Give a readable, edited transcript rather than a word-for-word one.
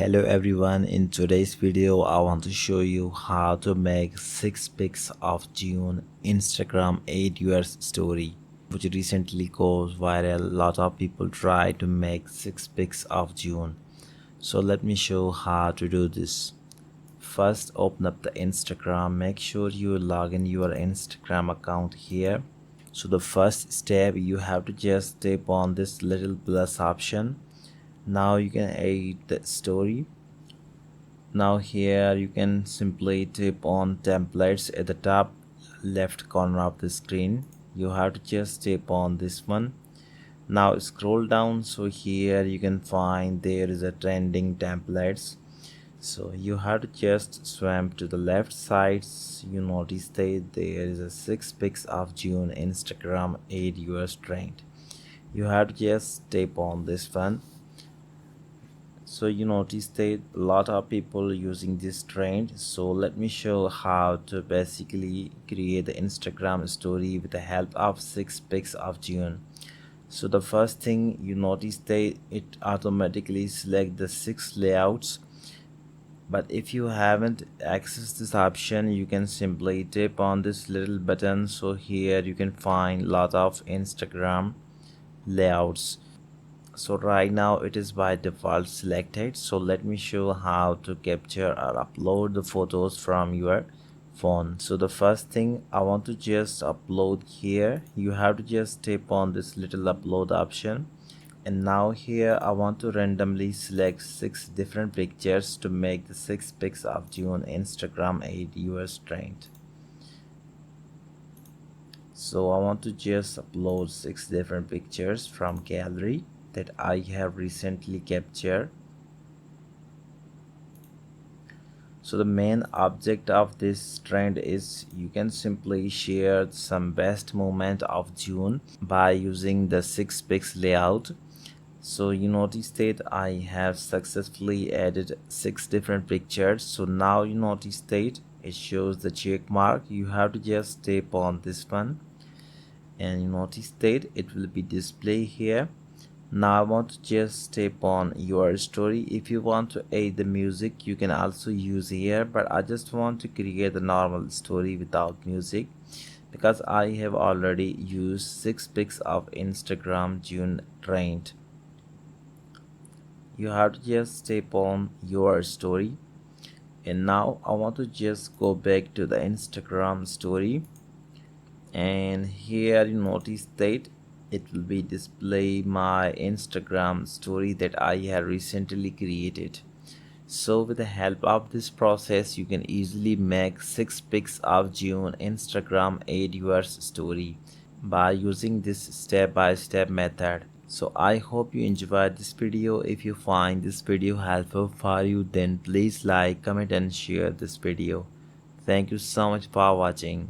Hello everyone, in today's video I want to show you how to make 6 pics of June Instagram 8 years story, which recently goes viral. Lot of people try to make 6 pics of June. So let me show how to do this. First, open up the Instagram. Make sure you log in your Instagram account here. So the first step, you have to just tap on this little plus option. Now you can edit the story. Now here you can simply tap on templates at the top left corner of the screen. You have to just tap on this one. Now scroll down, so here you can find there is a trending templates. So you have to just swim to the left side. You notice that there is a 6 pics of June Instagram 8 years trend. You have to just tap on this one. So you notice that a lot of people using this trend. So let me show how to basically create the Instagram story with the help of 6 pics of June. So the first thing you notice that it automatically select the 6 layouts, but if you haven't accessed this option, you can simply tap on this little button. So here you can find lot of Instagram layouts. So right now it is by default selected. So let me show how to capture or upload the photos from your phone. So the first thing, I want to just upload here. You have to just tap on this little upload option, and now here I want to randomly select 6 different pictures to make the 6 pics of June Instagram 8 years trend. So I want to just upload 6 different pictures from gallery that I have recently captured. So the main object of this trend is you can simply share some best moment of June by using the 6 pics layout. So you notice that I have successfully added 6 different pictures. So now you notice that it shows the check mark. You have to just tap on this one, and you notice that it will be displayed here. Now I want to just tap on your story. If you want to add the music, you can also use here, but I just want to create a normal story without music because I have already used 6 pics of Instagram June trend. You have to just tap on your story, and now I want to just go back to the Instagram story, and here you notice that it will be display my Instagram story that I have recently created. So with the help of this process, you can easily make 6 pics of June Instagram 8 years story by using this step-by-step method. So I hope you enjoyed this video. If you find this video helpful for you, then please like, comment and share this video. Thank you so much for watching.